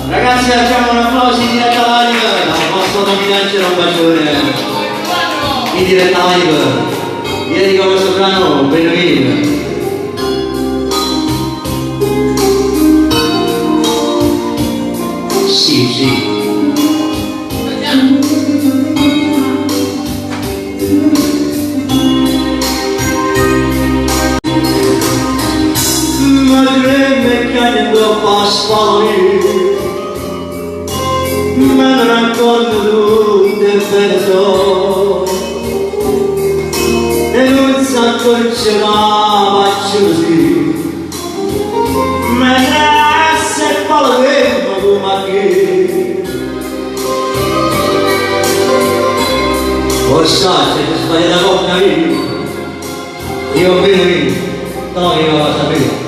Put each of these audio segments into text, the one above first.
Ragazzi, facciamo un applauso in diretta live, non posso nominarci un bacione in diretta live. Ieri con lo soprano Benvenuto. Sì. Me ne racconto del penso e non si accorgeva così me ne se palava come che o sai se ti sbagli la coppa io vedo no io lo sapevo.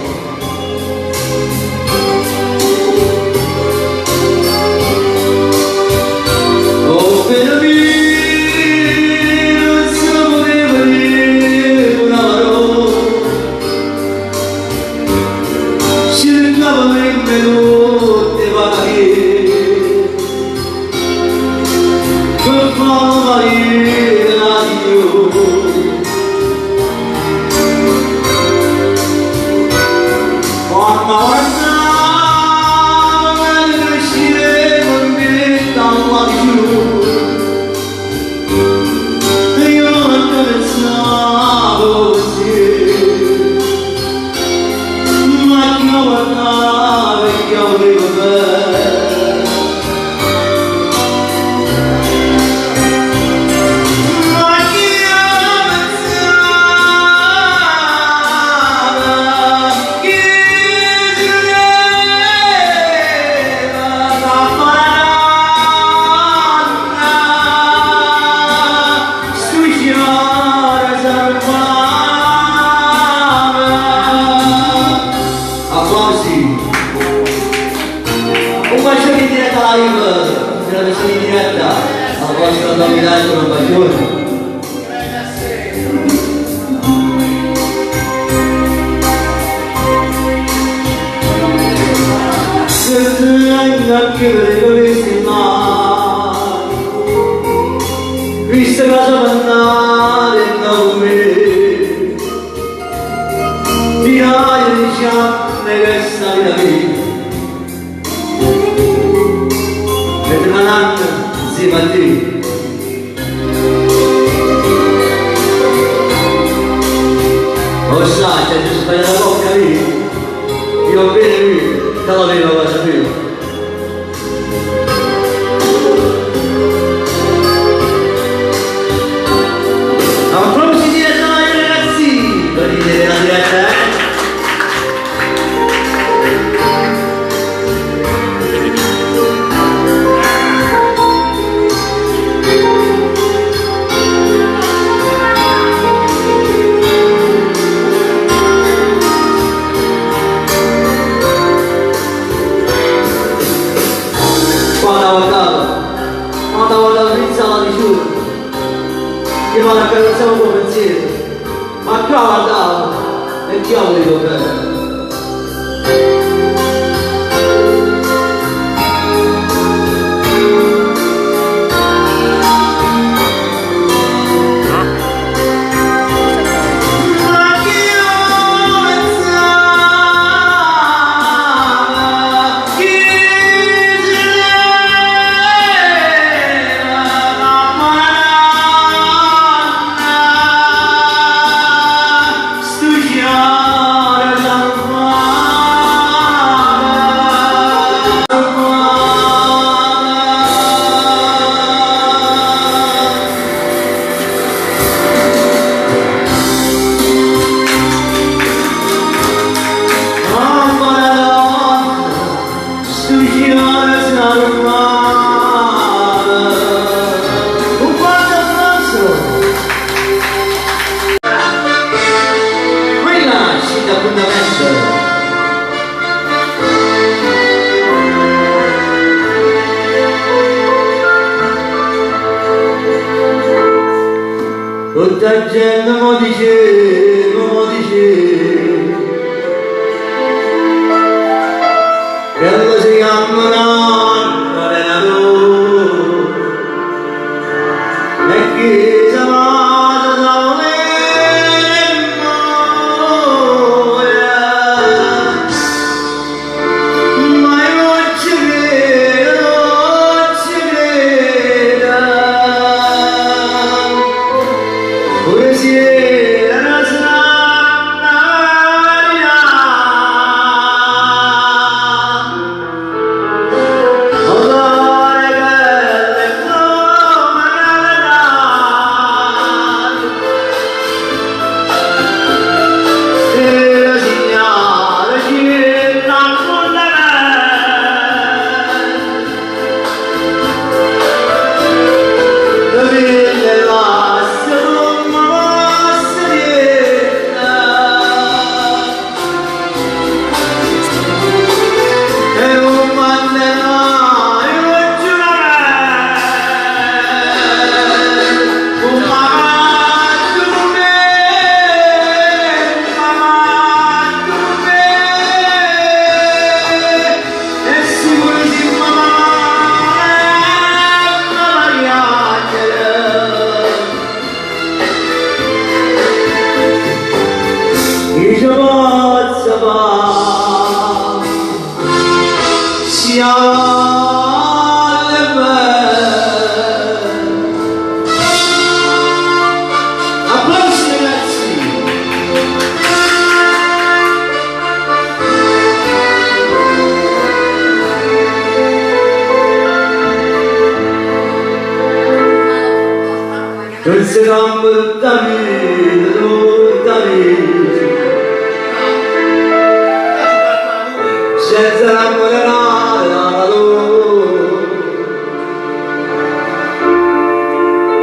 Tutta gente mo dice che lo si chiama Applausi ragazzi. Queste gambe tutta vita, senza l'amore la loro.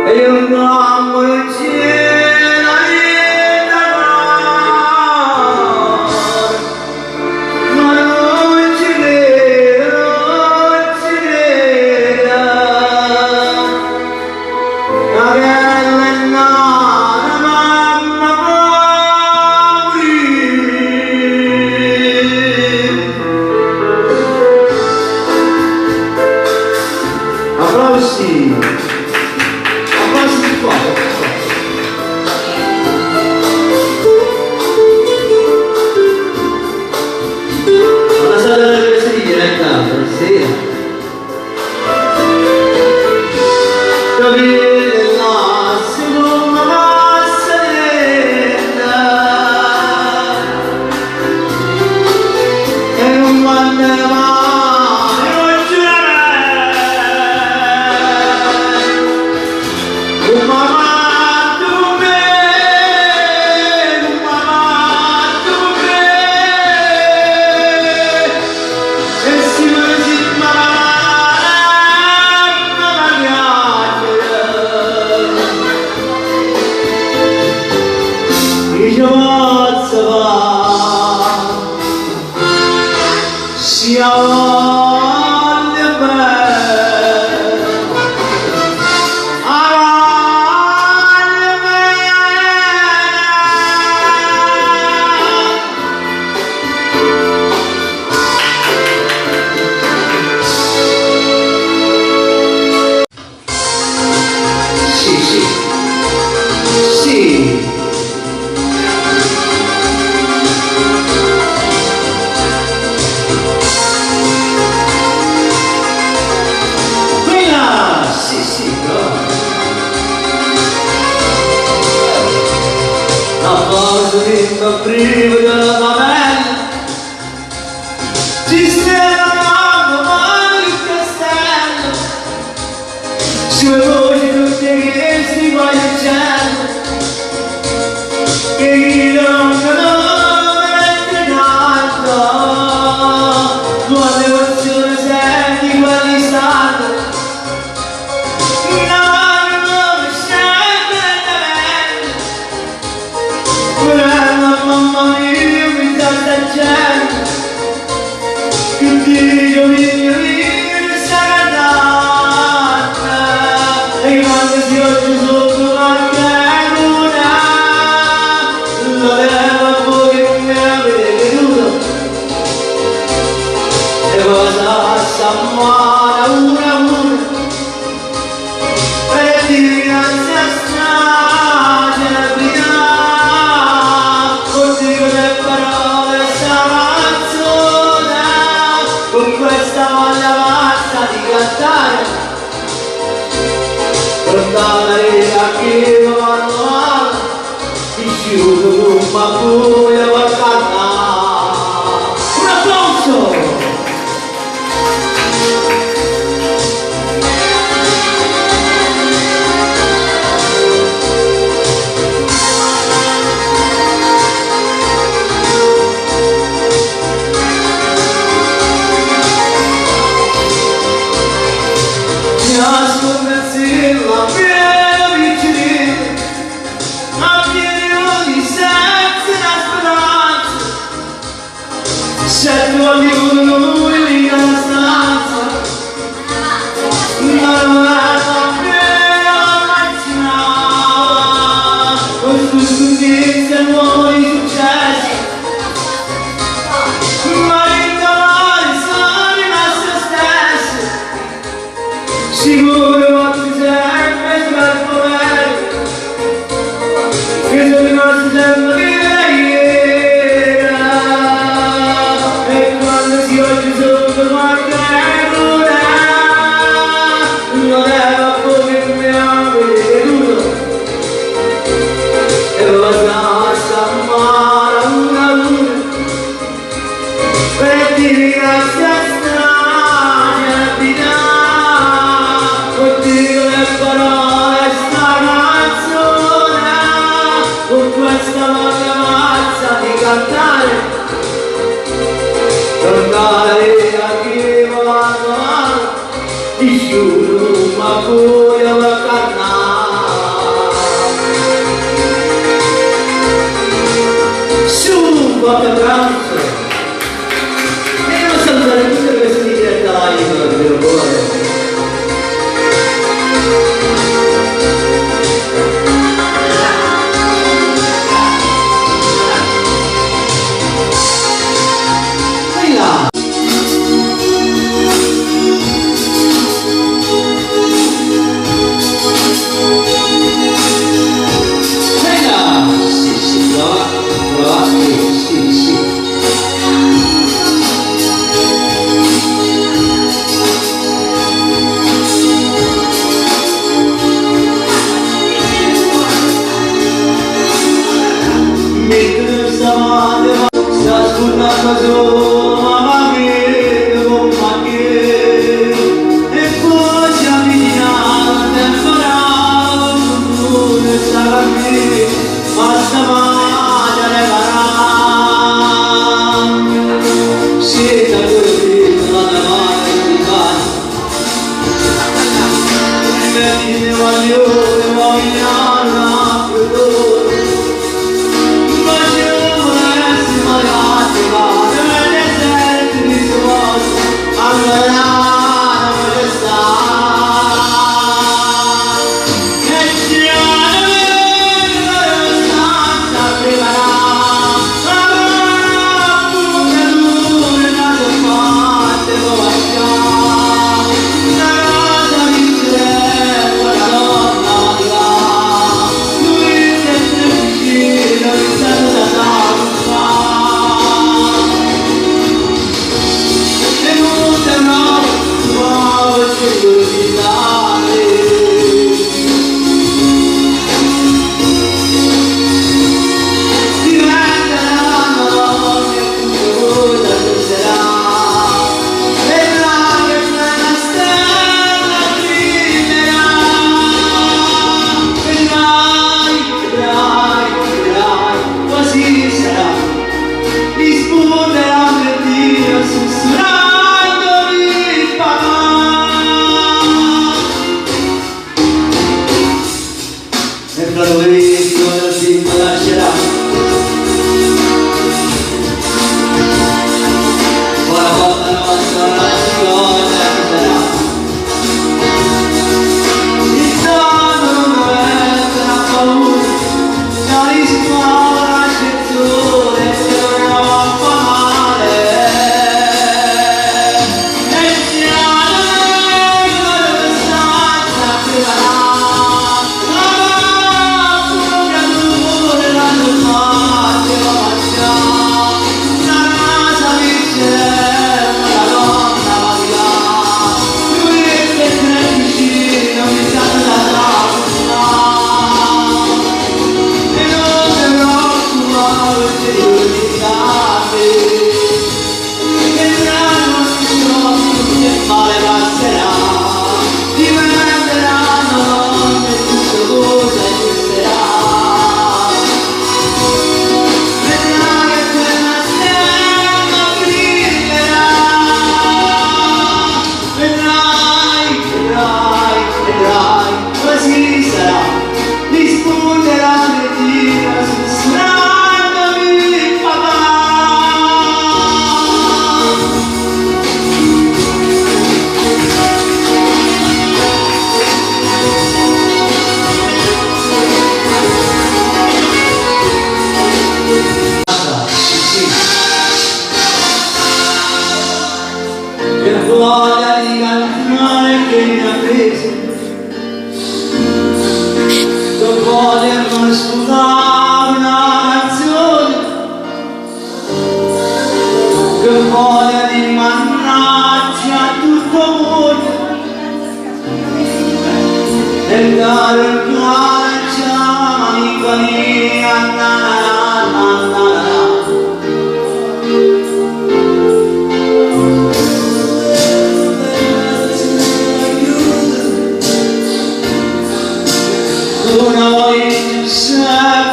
E io non amo non c'è la vita, ma non ci credo, non ci credo. La bella è nata, mamma applausi, applausi di qua. Una sala delle queste di diretta, stasera. Capire la seconda passerella e non manderà mai un giurare. Mamma tu me, e si vede sia alle sì, sì, sì. La forza di privo della favela ci stiamo male il castello, sue voci tutte che si guai il cielo, che gridano veramente tanto, quante emozioni senti quelli stanno. Mamma mia, mi sta stagiando, che Dio mio, sta cantando, e quando si oggi sotto qualche luna, lo devo a voi che non mi avete veduto, e cosa sta male una, e di grazie a strage la vita. Con questa voglia basta di cantare, cantare a chi lo vanno male, ti sciuto con ma buia va a cantare. Un applauso! La mia vicina, a pieno di senza la speranza, se tu amico lui lì nella stanza, ma non è la mia macchina, con tutti i successi e nuovi successi, ma i dolori sono rimasti stessi, sicuro. Che sono rimasto sempre ieri, e quando si oggi sotto qualche Cium aku ya karena Sumpah keberangsa Memang sebenarnya kita kesini tidak tahu kalau boleh Una voce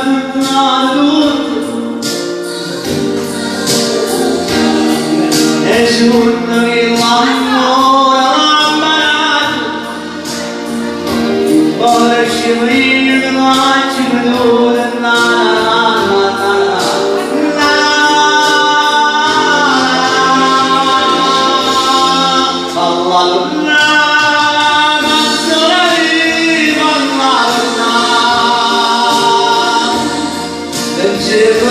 Allah'ına kansulayım Allah'ına Hemşire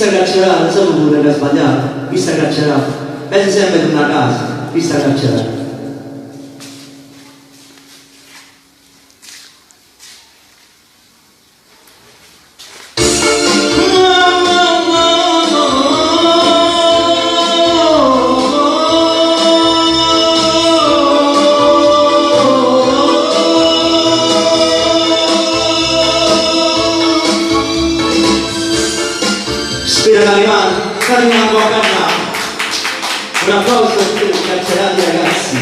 vista carcerata, sai pure che ha sbagliato, vista carcerata, pensi sempre di una casa, vista carcerata. Spira Calimano, Calimano a Cannà. Un applauso per i carcerati ragazzi.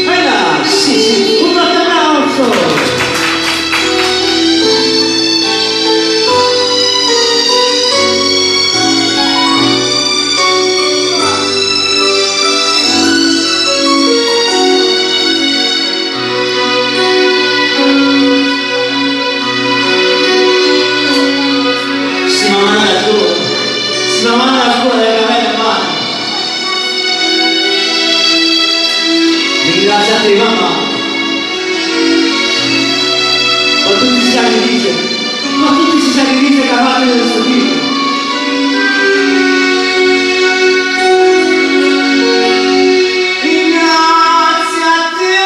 E là, sì, un applauso. La mano alla scuola delle capelle in mano. Ringraziate di mamma. Ma tutti si sacrifici capaci del suo figlio. Grazie a te.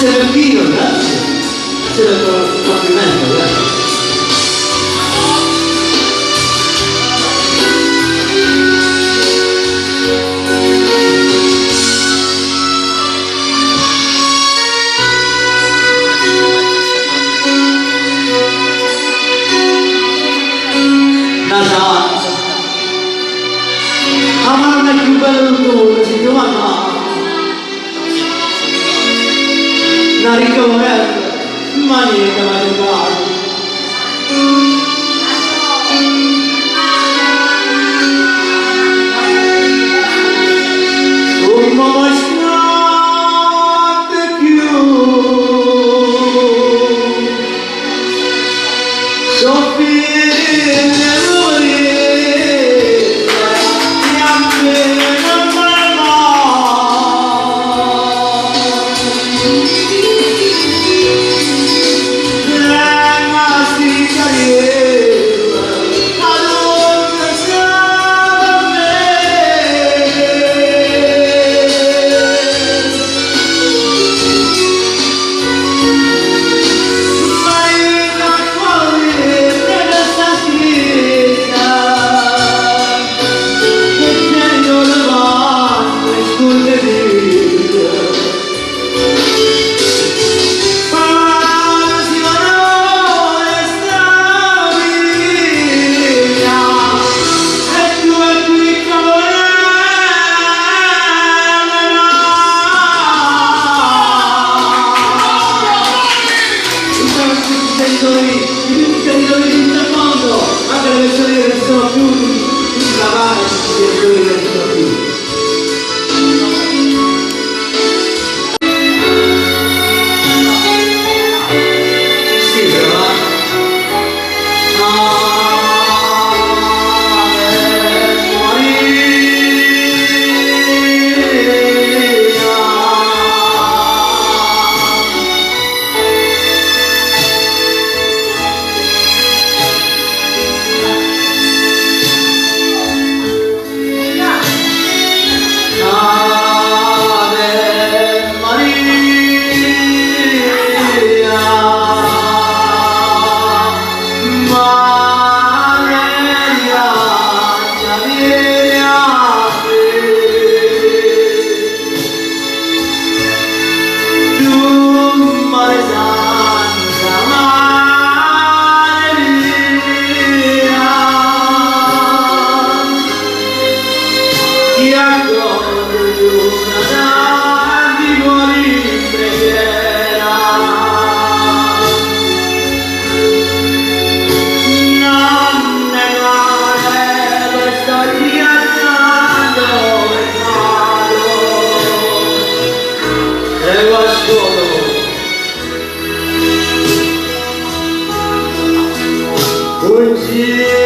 Grazie per Dio, grazie. Grazie per il complimento, grazie. Nasa, la mamma è più bella del mondo, si chiama mamma. La ricoverta, maniera mangiare. Come state più? Soffrire morire, niente non Sì.